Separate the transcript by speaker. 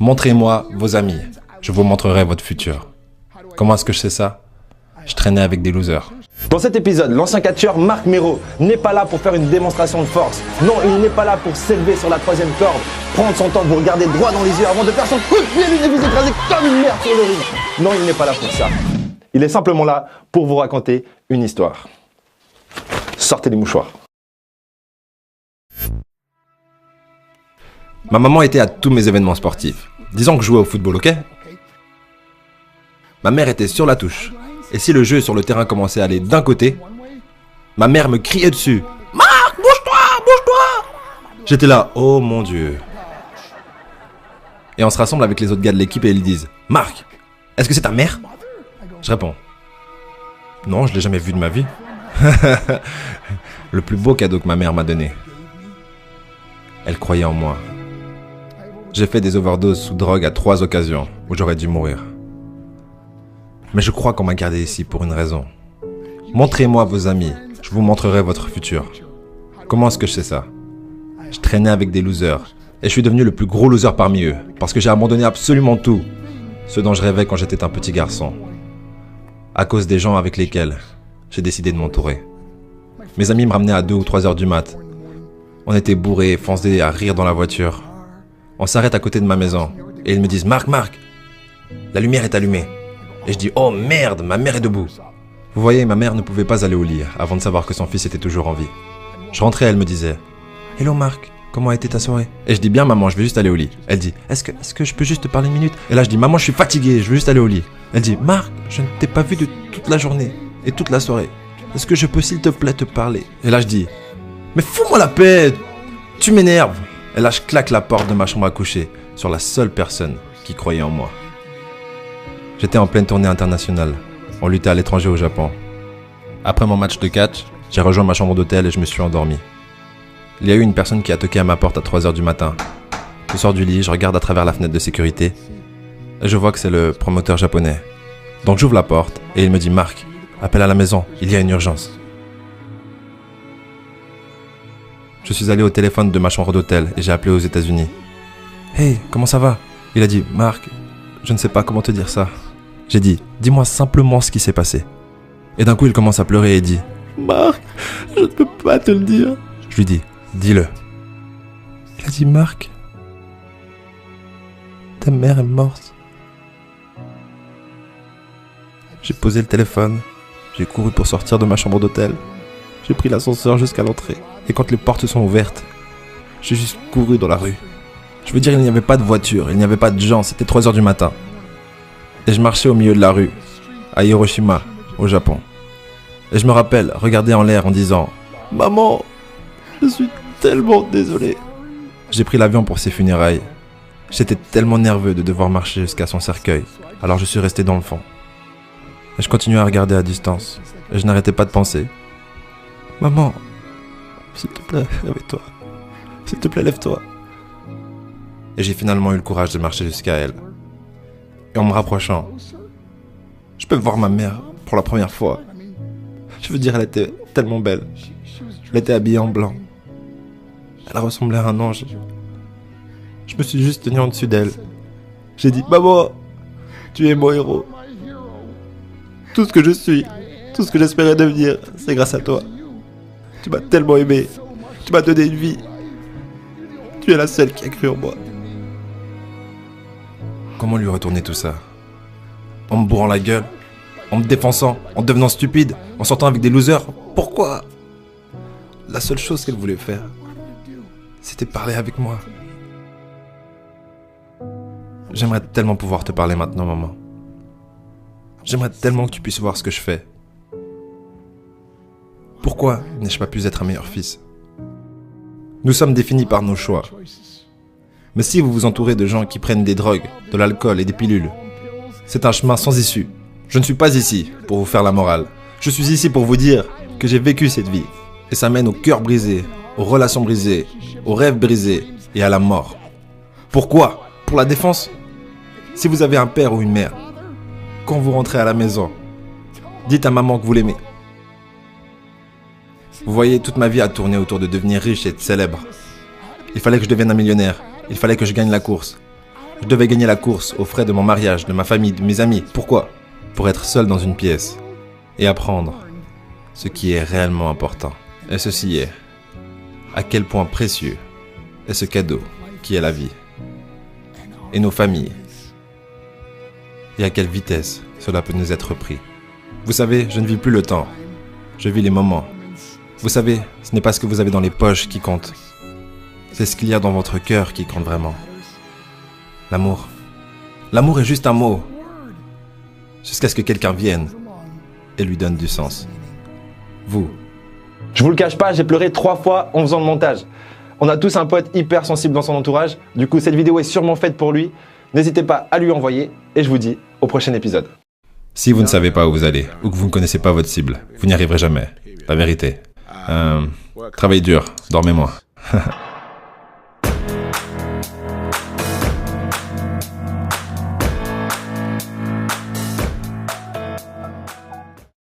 Speaker 1: Montrez-moi vos amis, je vous montrerai votre futur. Comment est-ce que je sais ça? Je traînais avec des losers.
Speaker 2: Dans cet épisode, l'ancien catcheur Marc Mero n'est pas là pour faire une démonstration de force. Non, il n'est pas là pour s'élever sur la troisième corde, prendre son temps, vous regarder droit dans les yeux avant de faire son coup de pied et vous écraser comme une merde sur le ring. Non, il n'est pas là pour ça. Il est simplement là pour vous raconter une histoire. Sortez les mouchoirs.
Speaker 1: Ma maman était à tous mes événements sportifs. Disons que je jouais au football, ok? Ma mère était sur la touche. Et si le jeu sur le terrain commençait à aller d'un côté, ma mère me criait dessus. « Marc, bouge-toi, bouge-toi !» J'étais là, oh mon Dieu. Et on se rassemble avec les autres gars de l'équipe et ils disent « Marc, est-ce que c'est ta mère ?» Je réponds « Non, je l'ai jamais vue de ma vie. » Le plus beau cadeau que ma mère m'a donné. Elle croyait en moi. J'ai fait des overdoses sous drogue à 3 occasions où j'aurais dû mourir. Mais je crois qu'on m'a gardé ici pour une raison. Montrez-moi vos amis, je vous montrerai votre futur. Comment est-ce que je sais ça? Je traînais avec des losers et je suis devenu le plus gros loser parmi eux parce que j'ai abandonné absolument tout, ce dont je rêvais quand j'étais un petit garçon. À cause des gens avec lesquels j'ai décidé de m'entourer. Mes amis me ramenaient à 2 ou 3 heures du mat. On était bourrés, foncés à rire dans la voiture. On s'arrête à côté de ma maison et ils me disent « Marc, la lumière est allumée. » Et je dis « Oh merde, ma mère est debout. » Vous voyez, ma mère ne pouvait pas aller au lit avant de savoir que son fils était toujours en vie. Je rentrais, elle me disait « Hello Marc, comment a été ta soirée ?» Et je dis « Bien maman, je vais juste aller au lit. » Elle dit « Est-ce que je peux juste te parler une minute ?» Et là je dis « Maman, je suis fatigué, je veux juste aller au lit. » Elle dit « Marc, je ne t'ai pas vu de toute la journée et toute la soirée. Est-ce que je peux s'il te plaît te parler ?» Et là je dis « Mais fous-moi la paix, tu m'énerves !» Et là je claque la porte de ma chambre à coucher sur la seule personne qui croyait en moi. J'étais en pleine tournée internationale. On luttait à l'étranger au Japon. Après mon match de catch, j'ai rejoint ma chambre d'hôtel et je me suis endormi. Il y a eu une personne qui a toqué à ma porte à 3 heures du matin. Je sors du lit, je regarde à travers la fenêtre de sécurité et je vois que c'est le promoteur japonais. Donc j'ouvre la porte et il me dit « Marc, appelle à la maison, il y a une urgence. » Je suis allé au téléphone de ma chambre d'hôtel et j'ai appelé aux États-Unis. « Hey, comment ça va ?» Il a dit « Marc, je ne sais pas comment te dire ça. » J'ai dit « Dis-moi simplement ce qui s'est passé. » Et d'un coup, il commence à pleurer et dit « Marc, je ne peux pas te le dire. » Je lui dis « Dis-le. » Il a dit « Marc, ta mère est morte. » J'ai posé le téléphone, j'ai couru pour sortir de ma chambre d'hôtel. J'ai pris l'ascenseur jusqu'à l'entrée. Et quand les portes sont ouvertes, j'ai juste couru dans la rue. Je veux dire, il n'y avait pas de voiture, il n'y avait pas de gens, c'était 3 heures du matin. Et je marchais au milieu de la rue, à Hiroshima, au Japon. Et je me rappelle regarder en l'air en disant « Maman, je suis tellement désolé. » J'ai pris l'avion pour ses funérailles. J'étais tellement nerveux de devoir marcher jusqu'à son cercueil, alors je suis resté dans le fond. Et je continuais à regarder à distance, et je n'arrêtais pas de penser « Maman, s'il te plaît, réveille-toi. S'il te plaît, lève-toi. » Et j'ai finalement eu le courage de marcher jusqu'à elle. Et en me rapprochant, je peux voir ma mère pour la première fois. Je veux dire, elle était tellement belle. Elle était habillée en blanc. Elle ressemblait à un ange. Je me suis juste tenu en dessus d'elle. J'ai dit « Maman, tu es mon héros. Tout ce que je suis, tout ce que j'espérais devenir, c'est grâce à toi. Tu m'as tellement aimé. Tu m'as donné une vie. Tu es la seule qui a cru en moi. » Comment lui retourner tout ça? En me bourrant la gueule? En me défonçant? En devenant stupide? En sortant avec des losers? Pourquoi? La seule chose qu'elle voulait faire, c'était parler avec moi. J'aimerais tellement pouvoir te parler maintenant, maman. J'aimerais tellement que tu puisses voir ce que je fais. Pourquoi n'ai-je pas pu être un meilleur fils? Nous sommes définis par nos choix. Mais si vous vous entourez de gens qui prennent des drogues, de l'alcool et des pilules, c'est un chemin sans issue. Je ne suis pas ici pour vous faire la morale. Je suis ici pour vous dire que j'ai vécu cette vie. Et ça mène au cœur brisé, aux relations brisées, aux rêves brisés et à la mort. Pourquoi? Pour la défense? Si vous avez un père ou une mère, quand vous rentrez à la maison, dites à maman que vous l'aimez. Vous voyez, toute ma vie a tourné autour de devenir riche et de célèbre. Il fallait que je devienne un millionnaire. Il fallait que je gagne la course. Je devais gagner la course aux frais de mon mariage, de ma famille, de mes amis. Pourquoi? Pour être seul dans une pièce et apprendre ce qui est réellement important. Et ceci est à quel point précieux est ce cadeau qui est la vie et nos familles et à quelle vitesse cela peut nous être pris. Vous savez, je ne vis plus le temps, je vis les moments. Vous savez, ce n'est pas ce que vous avez dans les poches qui compte, c'est ce qu'il y a dans votre cœur qui compte vraiment. L'amour. L'amour est juste un mot, jusqu'à ce que quelqu'un vienne et lui donne du sens. Vous.
Speaker 2: Je vous le cache pas, j'ai pleuré 3 fois en faisant le montage. On a tous un pote hyper sensible dans son entourage, du coup cette vidéo est sûrement faite pour lui. N'hésitez pas à lui envoyer et je vous dis au prochain épisode.
Speaker 1: Si vous ne savez pas où vous allez, ou que vous ne connaissez pas votre cible, vous n'y arriverez jamais. La vérité. Travaillez dur, dormez moins.